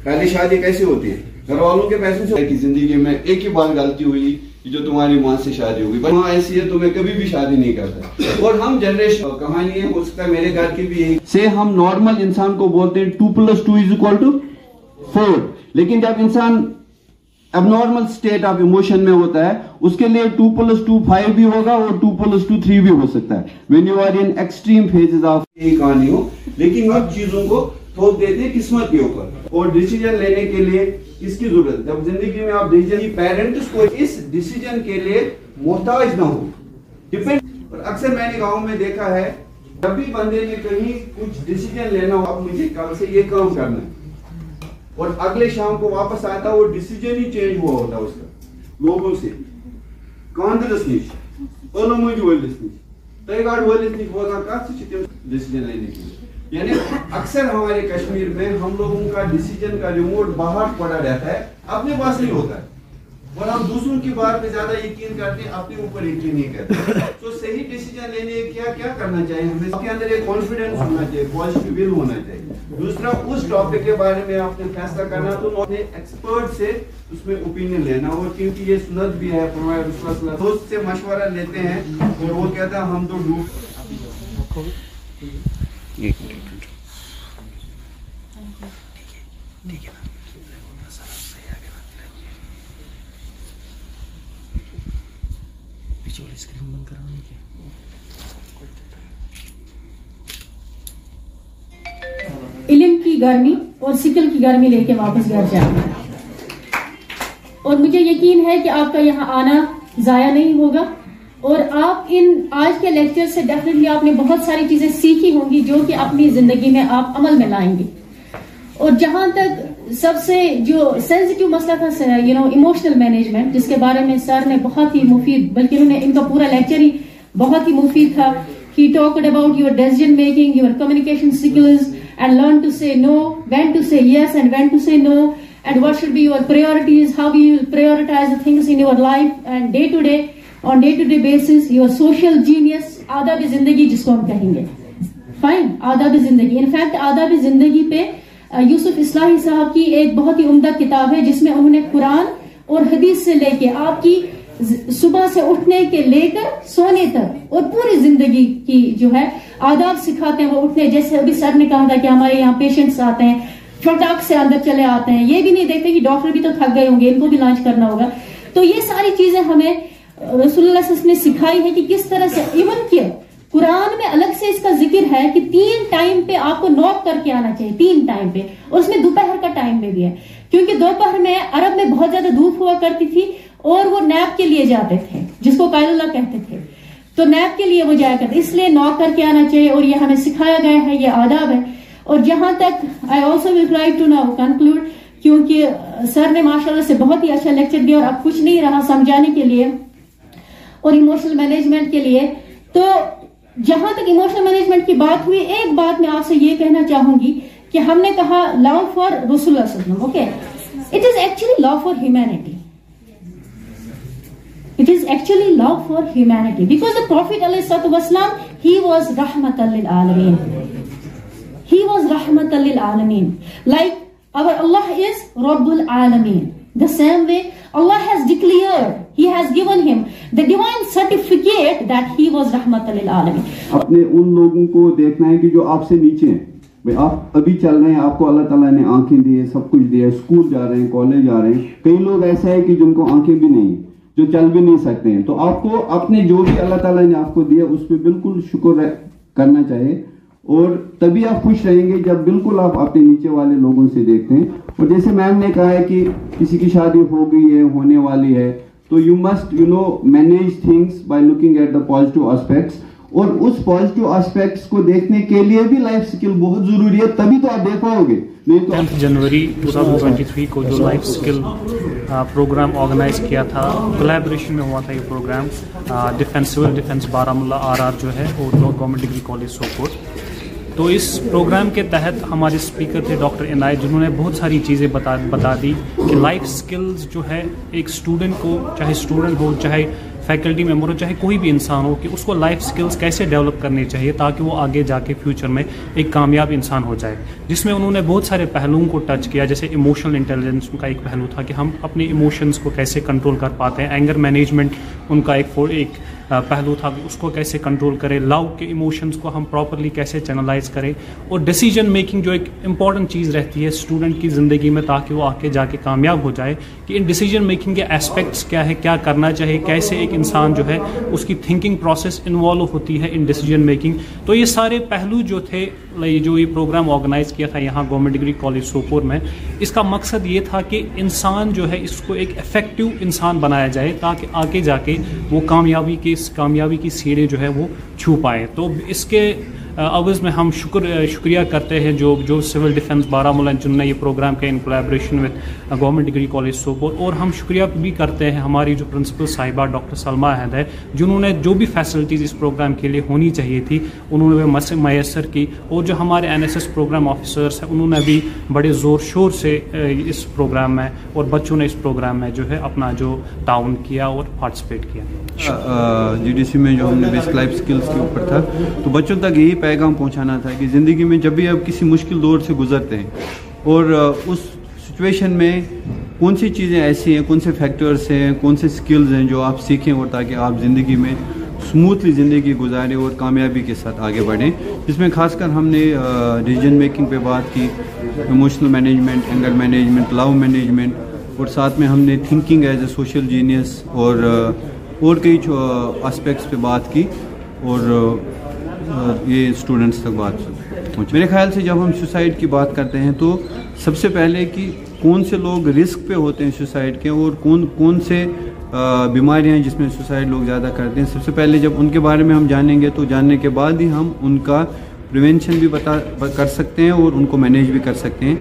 पहले शादी कैसे होती है, घर वालों के पैसे से। की जिंदगी में एक ही बार गलती हुई कि जो तुम्हारी माँ से शादी होगी, पर माँ ऐसी है तो मैं कभी भी शादी नहीं करता। और हम जनरेशन कहानी है, हो सकता है मेरे घर की भी यही से। हम नॉर्मल इंसान को बोलते हैं 2 + 2 = 4, लेकिन जब इंसान एबनॉर्मल स्टेट ऑफ इमोशन में होता है, उसके लिए 2 + 2 5 भी होगा और 2 + 2 3 भी हो सकता है। When you are in extreme phases of यही कहानी हो, लेकिन हम चीजों को थोप देते हैं किस्मत के ऊपर। और डिसीजन लेने के लिए किसकी जरूरत है? जब जिंदगी में आप डिसीजन, पेरेंट्स को इस डिसीजन के लिए मोहताज ना हो, डिपेंड। और अक्सर मैंने गाँव में देखा है, जब भी बंदे ने कहीं कुछ डिसीजन लेना हो, अब मुझे कल से ये काम करना है, और अगले शाम को वापस आता वो डिसीजन ही चेंज हुआ होता उसका लोगों से कांदरस निश अलमुज वलिस निश तयगाड़ वलिस निश होगा का डिसीजन लेने के लिए। यानी अक्सर हमारे कश्मीर में हम लोगों का डिसीजन का रिमोट बाहर पड़ा रहता है, अपने पास नहीं होता है, और हम दूसरों की बात पे ज्यादा यकीन करते हैं, अपने ऊपर यकीन नहीं करते। तो सही डिसीजन लेने क्या क्या करना चाहिए हमें? आपके अंदर एक कॉन्फिडेंस होना चाहिए, पॉजिटिव विल होना चाहिए। दूसरा, उस टॉपिक के बारे में आपने फैसला करना तो अपने एक्सपर्ट से उसमें ओपिनियन लेना, और क्योंकि ये सुन्नत भी है, दोस्त से मशवरा लेते हैं और वो कहता है हम तो इल्म की गर्मी और सिकल की गर्मी लेके वापस घर जाना है, और मुझे यकीन है कि आपका यहाँ आना जाया नहीं होगा, और आप इन आज के लेक्चर से डेफिनेटली आपने बहुत सारी चीजें सीखी होंगी जो कि अपनी जिंदगी में आप अमल में लाएंगे। और जहां तक सबसे जो सेंसिटिव मसला था, इमोशनल मैनेजमेंट, जिसके बारे में सर ने बहुत ही मुफीद, बल्कि उन्होंने इनका पूरा लेक्चर ही बहुत ही मुफीद था। He talked about your decision making, your communication skills, and learn to say no, when to say yes and when to say no, and what should be your priorities, how you will prioritize the things in your life and on day to day basis, your social genius, आदाब जिंदगी जिसको हम कहेंगे। Fine, आदाब जिंदगी। In fact आदाब जिंदगी पे यूसुफ इस्लाही साहब की एक बहुत ही उम्दा किताब है, जिसमें उन्होंने कुरान और हदीस से लेके आपकी सुबह से उठने के लेकर सोने तक और पूरी जिंदगी की जो है आदाब सिखाते हैं। वो उठने, जैसे अभी सर ने कहा था कि हमारे यहाँ पेशेंट्स आते हैं, फटाक से अंदर चले आते हैं, ये भी नहीं देखते कि डॉक्टर भी तो थक गए होंगे, इनको भी लंच करना होगा। तो ये सारी चीजें हमें रसूलुल्लाह सल्लल्लाहु अलैहि वसल्लम ने सिखाई है कि किस तरह से, इवन कि कुरान में अलग से इसका जिक्र है कि 3 टाइम पे आपको नॉक करके आना चाहिए, 3 टाइम पे, और उसमें दोपहर का टाइम में भी है, क्योंकि दोपहर में अरब में बहुत ज्यादा धूप हुआ करती थी और वो नैप के लिए जाते थे, जिसको कायलुल्लाह कहते थे, तो नैप के लिए वो जाया करते, इसलिए नॉक करके आना चाहिए, और ये हमें सिखाया गया है, ये आदाब है। और जहां तक I also will try to now conclude, क्योंकि सर ने माशाल्लाह से बहुत ही अच्छा लेक्चर दिया और अब कुछ नहीं रहा समझाने के लिए और इमोशनल मैनेजमेंट के लिए। तो जहां तक इमोशनल मैनेजमेंट की बात हुई, एक बात मैं आपसे ये कहना चाहूंगी कि हमने कहा लव फॉर रसूलुल्लाह सल्लल्लाहु अलैहि वसल्लम, okay, it is actually love for humanity. It is actually love for humanity, because the Prophet ﷺ, he was rahmatan lil alameen. He was rahmatan lil alameen. Like our Allah is Rabbul Alameen. The same way Allah has declared, He has given him the divine certificate that he was rahmatan lil alameen. अपने उन लोगों को देखना है कि जो आपसे नीचे हैं, भाई आप अभी चल रहे हैं, आपको अल्लाह ताला ने आंखें दी है, सब कुछ दिया है, स्कूल जा रहे हैं, कॉलेज जा रहे हैं। कई लोग ऐसा है कि जिनको आंखें भी नहीं, जो चल भी नहीं सकते हैं। तो आपको अपने जो भी अल्लाह ताला ने आपको दिया उस पर बिल्कुल शुक्र करना चाहिए, और तभी आप खुश रहेंगे जब बिल्कुल आप अपने नीचे वाले लोगों से देखते हैं। और जैसे मैम ने कहा है कि किसी की शादी हो गई है, होने वाली है, तो you must manage things by looking at the positive aspects, और उस पॉजिटिव एस्पेक्ट्स को देखने के लिए भी लाइफ स्किल बहुत जरूरी है, तभी तो आप देख पाओगे। नहीं तो 10 जनवरी 2023 को जो लाइफ स्किल प्रोग्राम ऑर्गेनाइज किया था, कोलैबोरेशन में हुआ था ये programme civil defence Baramulla RR जो है, और गवर्नमेंट डिग्री कॉलेज सोपोर। तो इस प्रोग्राम के तहत हमारे स्पीकर थे डॉक्टर इनायत, जिन्होंने बहुत सारी चीज़ें बता दी कि लाइफ स्किल्स जो है एक स्टूडेंट को, चाहे स्टूडेंट हो, चाहे फैकल्टी मेम्बर हो चाहे कोई भी इंसान हो कि उसको लाइफ स्किल्स कैसे डेवलप करनी चाहिए ताकि वो आगे जाके फ्यूचर में एक कामयाब इंसान हो जाए, जिसमें उन्होंने बहुत सारे पहलुओं को टच किया। जैसे इमोशनल इंटेलिजेंस का एक पहलू था कि हम अपने इमोशंस को कैसे कंट्रोल कर पाते हैं, एंगर मैनेजमेंट उनका एक पहलू था कि उसको कैसे कंट्रोल करें, लव के इमोशंस को हम प्रॉपरली कैसे चैनलाइज करें, और डिसीजन मेकिंग जो एक इम्पॉर्टेंट चीज़ रहती है स्टूडेंट की ज़िंदगी में ताकि वो आके जाके कामयाब हो जाए, कि इन डिसीजन मेकिंग के एस्पेक्ट्स क्या है, क्या करना चाहिए, कैसे एक इंसान जो है उसकी थिंकिंग प्रोसेस इन्वॉल्व होती है इन डिसीजन मेकिंग। तो ये सारे पहलू जो थे, जो ये प्रोग्राम ऑर्गेनाइज किया था यहाँ गवर्नमेंट डिग्री कॉलेज सोपोर में, इसका मकसद ये था कि इंसान जो है इसको एक इफेक्टिव इंसान बनाया जाए ताकि आगे जाके वो कामयाबी की सीढ़ी जो है वो छू पाए। तो इसके अवज़ में हम शुक्रिया करते हैं जो सिविल डिफेंस बारामूला जिन्होंने ये प्रोग्राम किया in collaboration with government degree college Sopore, और हम शुक्रिया भी करते हैं हमारी जो प्रिंसिपल साहिबा डॉक्टर सलमा अहद है, जिन्होंने जो भी फैसिलिटीज़ इस प्रोग्राम के लिए होनी चाहिए थी उन्होंने वो मैसर की, और जो हमारे NSS प्रोग्राम ऑफिसर्स हैं उन्होंने भी बड़े ज़ोर शोर से इस प्रोग्राम में और बच्चों ने इस प्रोग्राम में जो है अपना जो ताउन किया और पार्टिसिपेट किया। GDC में जो हमने बेसिक लाइफ स्किल्स के ऊपर था, तो बच्चों तक यही पैगाम पहुंचाना था कि ज़िंदगी में जब भी आप किसी मुश्किल दौर से गुजरते हैं और उस सिचुएशन में कौन सी चीज़ें ऐसी हैं, कौन से फैक्टर्स हैं, कौन से स्किल्स हैं जो आप सीखें, और ताकि आप ज़िंदगी में स्मूथली ज़िंदगी गुजारें और कामयाबी के साथ आगे बढ़ें। जिसमें खासकर हमने डिसीजन मेकिंग पे बात की, emotional management, anger management, love management, और साथ में हमने thinking as a social genius और कई एस्पेक्ट्स पे बात की, और ये स्टूडेंट्स तक बात पहुंची। मेरे ख्याल से जब हम सुसाइड की बात करते हैं तो सबसे पहले कि कौन से लोग रिस्क पे होते हैं सुसाइड के, और कौन से बीमारियां हैं जिसमें सुसाइड लोग ज़्यादा करते हैं, सबसे पहले जब उनके बारे में हम जानेंगे तो जानने के बाद ही हम उनका प्रिवेंशन भी कर सकते हैं और उनको मैनेज भी कर सकते हैं।